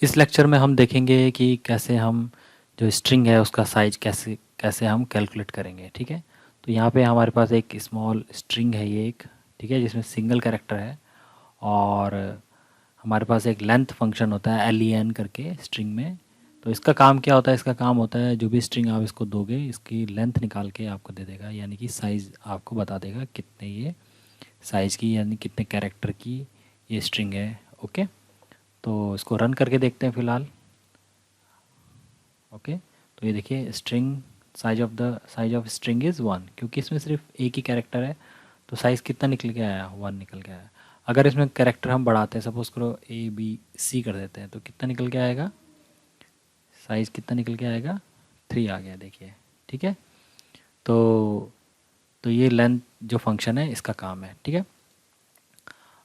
इस लेक्चर में हम देखेंगे कि कैसे हम जो स्ट्रिंग है उसका साइज कैसे कैसे हम कैलकुलेट करेंगे। ठीक है, तो यहाँ पे हमारे पास एक स्मॉल स्ट्रिंग है ये एक, ठीक है, जिसमें सिंगल कैरेक्टर है और हमारे पास एक लेंथ फंक्शन होता है len करके स्ट्रिंग में। तो इसका काम क्या होता है, इसका काम होता है जो भी स्ट्रिंग आप इसको दोगे इसकी लेंथ निकाल के आपको दे देगा, यानी कि साइज़ आपको बता देगा कितने ये साइज़ की यानी कितने कैरेक्टर की ये स्ट्रिंग है। ओके, तो इसको रन करके देखते हैं फ़िलहाल। ओके, तो ये देखिए string size of string is 1, क्योंकि इसमें सिर्फ एक ही कैरेक्टर है तो साइज़ कितना निकल के आया, 1 निकल के आया। अगर इसमें कैरेक्टर हम बढ़ाते हैं, सपोज करो A B C कर देते हैं, तो कितना निकल के आएगा, साइज़ कितना निकल के आएगा, 3 आ गया देखिए। ठीक है, तो ये लेंथ जो फंक्शन है इसका काम है। ठीक है,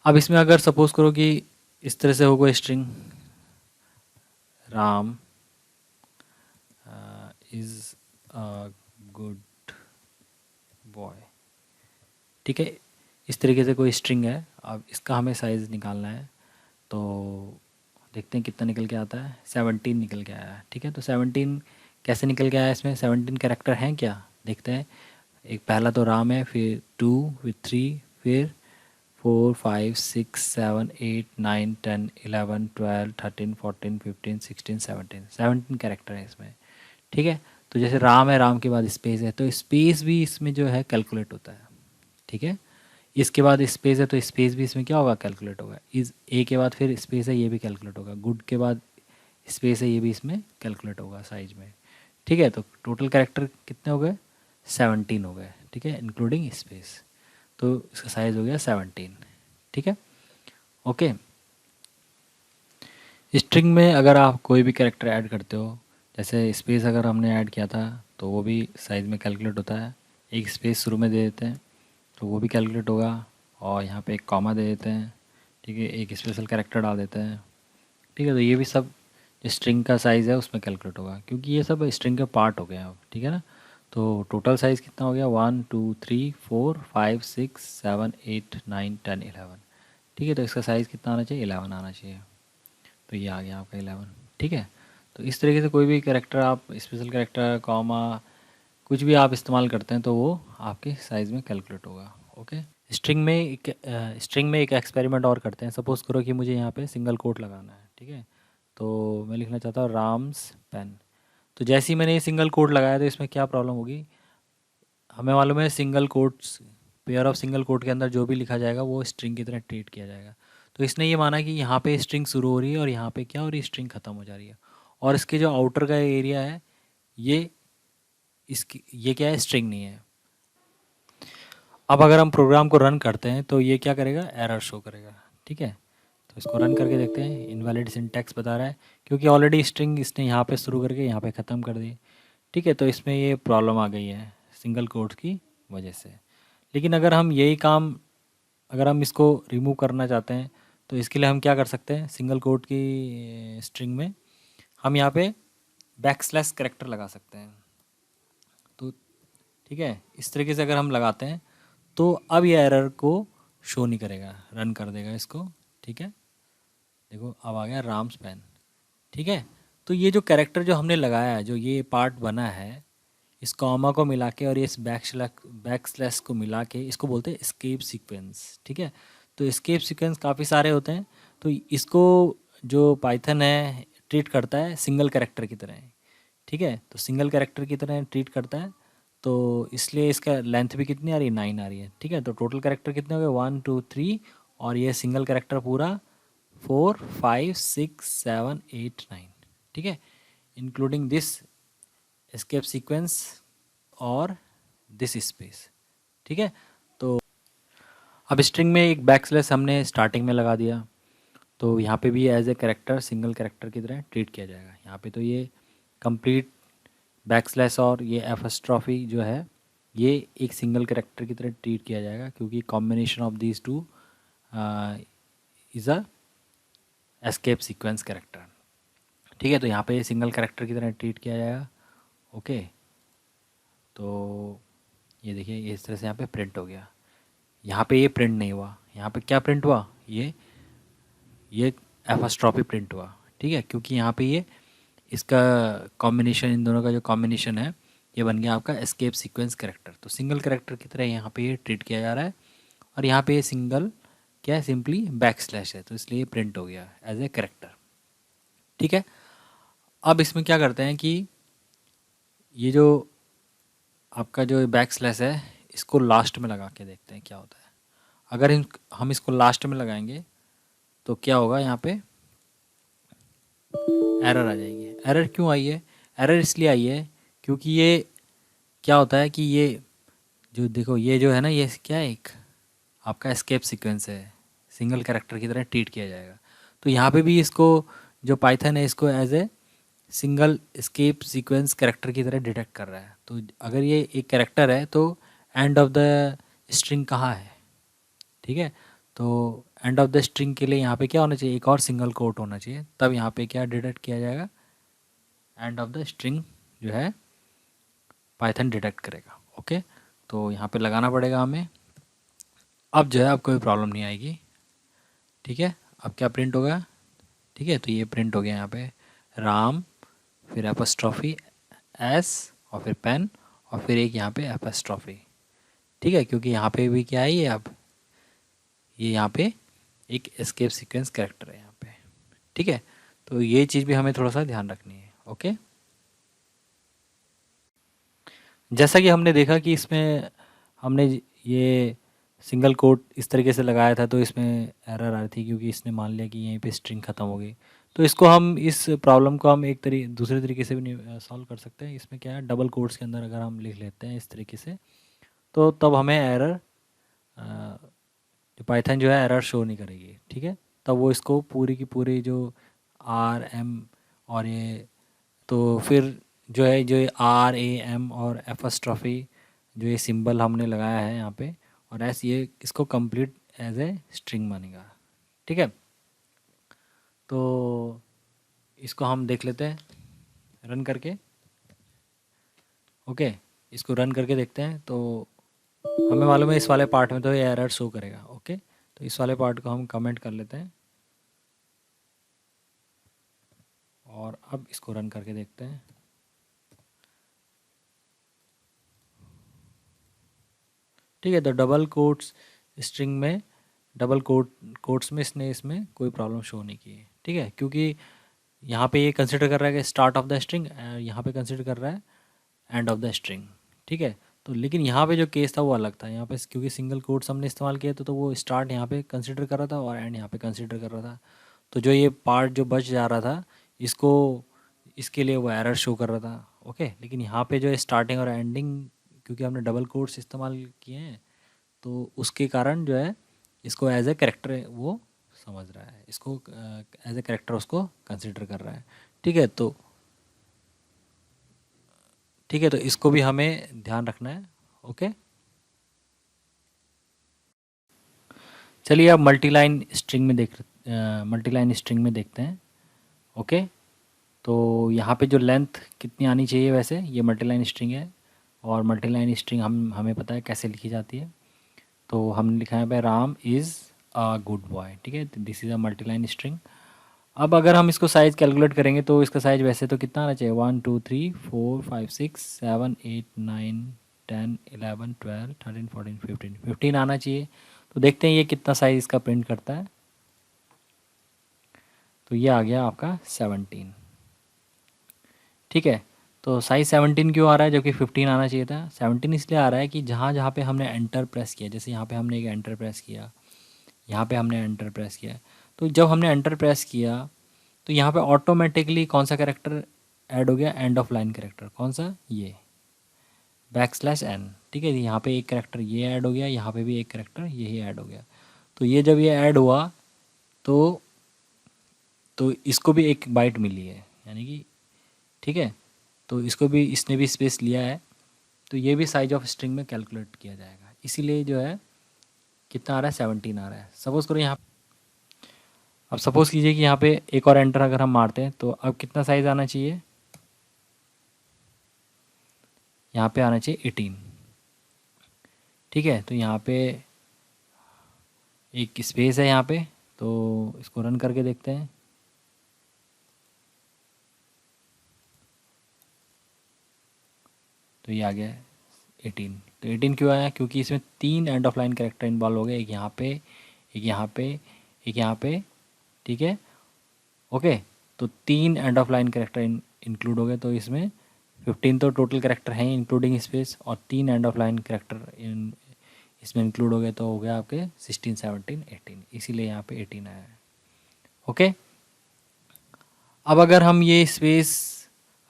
अब इसमें अगर सपोज करो कि इस तरह से हो कोई string, Ram is a good boy, ठीक है, इस तरीके से कोई स्ट्रिंग है। अब इसका हमें साइज़ निकालना है, तो देखते हैं कितना निकल के आता है, 17 निकल के आया है। ठीक है, तो 17 कैसे निकल के आया, इसमें 17 कैरेक्टर हैं क्या, देखते हैं। एक पहला तो राम है, फिर 2, फिर 3, फिर 4 5 6 7 8 9 10 11 12 13 14 15 16 17 कैरेक्टर हैं इसमें। ठीक है, तो जैसे राम है, राम के बाद स्पेस है, तो स्पेस भी इसमें जो है कैलकुलेट होता है। ठीक है, इसके बाद स्पेस है तो स्पेस भी इसमें क्या होगा, कैलकुलेट होगा। इस ए के बाद फिर स्पेस है, ये भी कैलकुलेट होगा। गुड के बाद स्पेस है, ये भी इसमें कैलकुलेट होगा साइज में। ठीक है, तो टोटल कैरेक्टर कितने हो गए, 17 हो गए। ठीक है, इंक्लूडिंग स्पेस, तो इसका साइज हो गया 17। ठीक है, ओके। स्ट्रिंग में अगर आप कोई भी कैरेक्टर ऐड करते हो, जैसे स्पेस अगर हमने ऐड किया था तो वो भी साइज में कैलकुलेट होता है। एक स्पेस शुरू में दे देते हैं तो वो भी कैलकुलेट होगा, और यहाँ पे एक कॉमा दे देते हैं। ठीक है, एक स्पेशल कैरेक्टर डाल देते हैं। ठीक है, तो ये भी सब स्ट्रिंग का साइज़ है उसमें कैलकुलेट होगा, क्योंकि ये सब स्ट्रिंग के पार्ट हो गए अब। ठीक है ना, तो टोटल साइज़ कितना हो गया, 1 2 3 4 5 6 7 8 9 10 11। ठीक है, तो इसका साइज़ कितना आना चाहिए, 11 आना चाहिए। तो ये आ गया आपका 11। ठीक है, तो इस तरीके से कोई भी कैरेक्टर आप स्पेशल कैरेक्टर कॉमा कुछ भी आप इस्तेमाल करते हैं तो वो आपके साइज़ में कैलकुलेट होगा। ओके, स्ट्रिंग में एक एक्सपेरिमेंट और करते हैं। सपोज़ करो कि मुझे यहाँ पे सिंगल कोट लगाना है। ठीक है, तो मैं लिखना चाहता हूँ राम्स पेन। तो जैसे ही मैंने ये सिंगल कोट लगाया तो इसमें क्या प्रॉब्लम होगी, हमें मालूम है single quotes, pair of single quote के अंदर जो भी लिखा जाएगा वो स्ट्रिंग की तरह ट्रीट किया जाएगा। तो इसने ये माना कि यहाँ पे स्ट्रिंग शुरू हो रही है और यहाँ पे क्या हो रही है, स्ट्रिंग ख़त्म हो जा रही है, और इसके जो आउटर का एरिया है ये इसकी ये क्या है, स्ट्रिंग नहीं है। अब अगर हम प्रोग्राम को रन करते हैं तो ये क्या करेगा, एरर शो करेगा। ठीक है, तो इसको रन करके देखते हैं। इनवैलिड सिंटैक्स बता रहा है, क्योंकि ऑलरेडी स्ट्रिंग इसने यहाँ पे शुरू करके यहाँ पे ख़त्म कर दी। ठीक है, तो इसमें ये प्रॉब्लम आ गई है सिंगल कोट्स की वजह से। लेकिन अगर हम यही काम, अगर हम इसको रिमूव करना चाहते हैं तो इसके लिए हम क्या कर सकते हैं, सिंगल कोट की स्ट्रिंग में हम यहाँ पे बैकस्लैश कैरेक्टर लगा सकते हैं। तो ठीक है, इस तरीके से अगर हम लगाते हैं तो अब ये एरर को शो नहीं करेगा, रन कर देगा इसको। ठीक है, देखो अब आ गया राम्स पेन। ठीक है, तो ये जो कैरेक्टर जो हमने लगाया है, जो ये पार्ट बना है, इस कॉमा को मिला के और ये इस बैक स्लैश को मिला के इसको बोलते हैं एस्केप सीक्वेंस। ठीक है, तो एस्केप सीक्वेंस काफ़ी सारे होते हैं, तो इसको जो पाइथन है ट्रीट करता है सिंगल कैरेक्टर की तरह। ठीक है, तो सिंगल कैरेक्टर की तरह ट्रीट करता है, तो इसलिए इसका लेंथ भी कितनी आ रही है, 9 आ रही है। ठीक है, तो टोटल कैरेक्टर कितने हो गए, 1 2 3, और ये सिंगल कैरेक्टर पूरा 4 5 6 7 8 9। ठीक है, इंक्लूडिंग दिस एस्केप सीक्वेंस और दिस स्पेस। ठीक है, तो अब स्ट्रिंग में एक बैकस्लैश हमने स्टार्टिंग में लगा दिया, तो यहाँ पे भी as a character single character की तरह ट्रीट किया जाएगा। यहाँ पे तो ये कंप्लीट बैकस्लैश और ये एफस्ट्रॉफी जो है ये एक सिंगल कैरेक्टर की तरह ट्रीट किया जाएगा, क्योंकि combination of these two is a escape sequence character. ठीक है, तो यहाँ पे सिंगल कैरेक्टर की तरह ट्रीट किया जाएगा। ओके, तो ये देखिए ये इस तरह से यहाँ पे प्रिंट हो गया। यहाँ पे ये प्रिंट नहीं हुआ, यहाँ पे क्या प्रिंट हुआ, ये एफस्ट्रॉपी प्रिंट हुआ। ठीक है, क्योंकि यहाँ पे ये इसका कॉम्बिनेशन, इन दोनों का जो कॉम्बिनेशन है ये बन गया आपका एस्केप सीक्वेंस कैरेक्टर। तो सिंगल कैरेक्टर की तरह यहाँ पे ये ट्रीट किया जा रहा है, और यहाँ पे ये सिंगल क्या है, सिंपली बैक स्लैश है, तो इसलिए प्रिंट हो गया एज ए कैरेक्टर। ठीक है, अब इसमें क्या करते हैं कि ये जो आपका जो बैक स्लैश है इसको लास्ट में लगा के देखते हैं क्या होता है। अगर हम इसको लास्ट में लगाएंगे तो क्या होगा, यहाँ पे एरर आ जाएगी। एरर क्यों आई है? एरर इसलिए आई है क्योंकि ये क्या होता है कि ये जो देखो ये जो है ना, ये क्या है, एक आपका एस्केप सीक्वेंस है, सिंगल कैरेक्टर की तरह ट्रीट किया जाएगा। तो यहाँ पे भी इसको जो पाइथन है इसको as a single escape sequence character की तरह डिटेक्ट कर रहा है। तो अगर ये एक कैरेक्टर है तो एंड ऑफ द स्ट्रिंग कहाँ है, ठीक है। तो एंड ऑफ द स्ट्रिंग के लिए यहाँ पे क्या होना चाहिए, एक और सिंगल कोट होना चाहिए, तब यहाँ पे क्या डिटेक्ट किया जाएगा, एंड ऑफ द स्ट्रिंग जो है पाइथन डिटेक्ट करेगा। ओके, तो यहाँ पे लगाना पड़ेगा हमें। अब जो है अब कोई प्रॉब्लम नहीं आएगी। ठीक है, अब क्या प्रिंट होगा, ठीक है, तो ये प्रिंट हो गया यहाँ पे राम, फिर एपस्ट्रॉफी एस, और फिर पेन, और फिर एक यहाँ पे एपस्ट्रॉफी। ठीक है, क्योंकि यहाँ पे भी क्या है, ये अब ये यहाँ पे एक एस्केप सीक्वेंस कैरेक्टर है यहाँ पे। ठीक है, तो ये चीज़ भी हमें थोड़ा सा ध्यान रखनी है। ओके, जैसा कि हमने देखा कि इसमें हमने ये सिंगल कोट इस तरीके से लगाया था तो इसमें एरर आ रही थी, क्योंकि इसने मान लिया कि यहीं पे स्ट्रिंग ख़त्म हो गई। तो इसको हम इस प्रॉब्लम को हम एक दूसरे तरीके से भी सॉल्व कर सकते हैं। इसमें क्या है, डबल कोट्स के अंदर अगर हम लिख लेते हैं इस तरीके से, तो तब हमें एरर जो पाइथन जो है एरर शो नहीं करेगी। ठीक है, तब वो इसको पूरी की पूरी जो आर एम और ये, तो फिर जो है जो आर ए एम और एफस्ट्रॉफी जो ये सिंबल हमने लगाया है यहाँ पे, और ऐसे ये इसको कंप्लीट एज ए स्ट्रिंग मानेगा। ठीक है, तो इसको हम देख लेते हैं रन करके। ओके, इसको रन करके देखते हैं, तो हमें मालूम है इस वाले पार्ट में तो ये एरर शो करेगा। ओके, तो इस वाले पार्ट को हम कमेंट कर लेते हैं, और अब इसको रन करके देखते हैं। ठीक है, तो डबल कोट्स स्ट्रिंग में, डबल कोट्स में इसमें कोई प्रॉब्लम शो नहीं की है। ठीक है, क्योंकि यहाँ पे ये कंसिडर कर रहा है कि स्टार्ट ऑफ द स्ट्रिंग, यहाँ पे कंसिडर कर रहा है एंड ऑफ द स्ट्रिंग। ठीक है, तो लेकिन यहाँ पे जो केस था वो अलग था। यहाँ पे क्योंकि सिंगल कोट्स हमने इस्तेमाल किया तो वो स्टार्ट यहाँ पे कंसिडर कर रहा था और एंड यहाँ पे कंसिडर कर रहा था। तो जो ये पार्ट जो बच जा रहा था इसको, इसके लिए वो एरर शो कर रहा था। ओके, लेकिन यहाँ पे जो है स्टार्टिंग और एंडिंग, क्योंकि हमने डबल कोट्स इस्तेमाल किए हैं तो उसके कारण जो है इसको एज ए कैरेक्टर वो समझ रहा है, इसको एज ए कैरेक्टर उसको कंसिडर कर रहा है। ठीक है, तो ठीक है, तो इसको भी हमें ध्यान रखना है। ओके, चलिए अब मल्टीलाइन स्ट्रिंग में मल्टीलाइन स्ट्रिंग में देखते हैं। ओके, तो यहाँ पे जो लेंथ कितनी आनी चाहिए, वैसे ये मल्टीलाइन स्ट्रिंग है, और मल्टीलाइन स्ट्रिंग हमें पता है कैसे लिखी जाती है। तो हमने लिखा है भाई Ram is a good boy. ठीक है, this is a multiline string. अब अगर हम इसको साइज़ कैलकुलेट करेंगे तो इसका साइज़ वैसे तो कितना आना चाहिए, 1 2 3 4 5 6 7 8 9 10 11 12 13 14 15 15 आना चाहिए। तो देखते हैं ये कितना साइज़ इसका प्रिंट करता है। तो ये आ गया आपका 17। ठीक है, तो साइज़ 17 क्यों आ रहा है जबकि 15 आना चाहिए था? 17 इसलिए आ रहा है कि जहाँ जहाँ पे हमने एंटर प्रेस किया, जैसे यहाँ पे हमने एक एंटर प्रेस किया, यहाँ पे हमने एंटर प्रेस किया, तो जब हमने एंटर प्रेस किया तो यहाँ पे ऑटोमेटिकली कौन सा कैरेक्टर ऐड हो गया, एंड ऑफ लाइन कैरेक्टर। कौन सा, ये \n। ठीक है, यहाँ पे एक कैरेक्टर ये ऐड हो गया, यहाँ पे भी एक कैरेक्टर यही ऐड हो गया। तो ये जब ये ऐड हुआ तो इसको भी एक बाइट मिली है, यानी कि ठीक है, तो इसको भी, इसने भी स्पेस लिया है, तो ये भी साइज ऑफ स्ट्रिंग में कैलकुलेट किया जाएगा। इसीलिए जो है कितना आ रहा है, 17 आ रहा है। सपोज़ करो यहाँ, अब सपोज़ कीजिए कि यहाँ पे एक और एंटर अगर हम मारते हैं तो अब कितना साइज़ आना चाहिए, यहाँ पे आना चाहिए 18। ठीक है, तो यहाँ पे एक स्पेस है यहाँ पे, तो इसको रन करके देखते हैं। तो ये आ गया 18। तो 18 क्यों आया, क्योंकि इसमें 3 end of line character involve हो गए, एक यहाँ पे, एक यहाँ पे, एक यहाँ पे, ठीक है। ओके, तो 3 end of line character include हो गए, तो इसमें 15 तो टोटल कैरेक्टर हैं इंक्लूडिंग स्पेस, और 3 एंड ऑफ लाइन कैरेक्टर इसमें इंक्लूड हो गए, तो हो गया आपके 16, 17, 18, इसीलिए यहाँ पे 18 आया है। ओके, अब अगर हम ये स्पेस,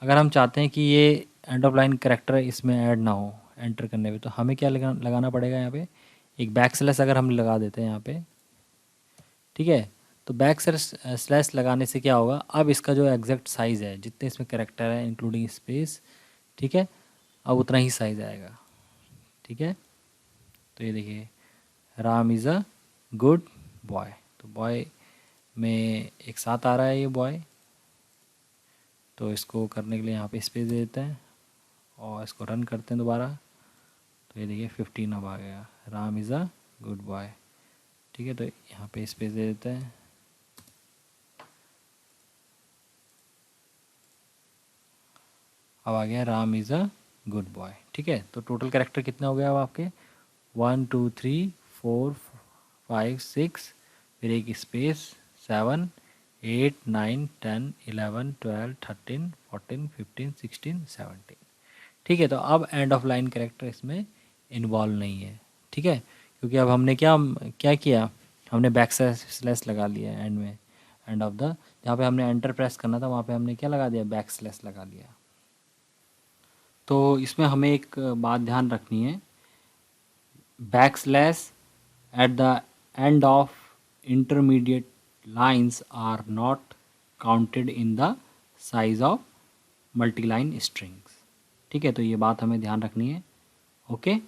अगर हम चाहते हैं कि ये एंड ऑफ लाइन कैरेक्टर इसमें ऐड ना हो एंटर करने पे, तो हमें क्या लगाना पड़ेगा यहाँ पे, एक बैक स्लैश अगर हम लगा देते हैं यहाँ पे, ठीक है। तो बैक स्लैश लगाने से क्या होगा, अब इसका जो एग्जैक्ट साइज़ है, जितने इसमें कैरेक्टर है इंक्लूडिंग स्पेस, ठीक है, अब उतना ही साइज़ आएगा, ठीक है। तो ये देखिए, Ram is a good boy, तो बॉय में एक साथ आ रहा है ये बॉय, तो इसको करने के लिए यहाँ पे स्पेस दे देते हैं और इसको रन करते हैं दोबारा। तो ये देखिए 15 अब आ गया, Ram is a good boy, ठीक है। तो यहाँ पे स्पेस दे देते हैं, अब आ गया Ram is a good boy, ठीक है। तो टोटल कैरेक्टर कितने हो गए अब आपके, 1 2 3 4 5 6, फिर एक स्पेस 7 8 9 10 11 12 13 14 15 16 17, ठीक है। तो अब एंड ऑफ लाइन कैरेक्टर इसमें इन्वॉल्व नहीं है, ठीक है, क्योंकि अब हमने क्या क्या किया, हमने बैक स्लैश लगा लिया एंड में, एंड ऑफ द, जहाँ पे हमने एंटर प्रेस करना था वहाँ पे हमने क्या लगा दिया, बैक स्लैश लगा दिया। तो इसमें हमें एक बात ध्यान रखनी है, backslash at the end of intermediate lines are not counted in the size of multiline strings, ठीक है। तो ये बात हमें ध्यान रखनी है, ओके।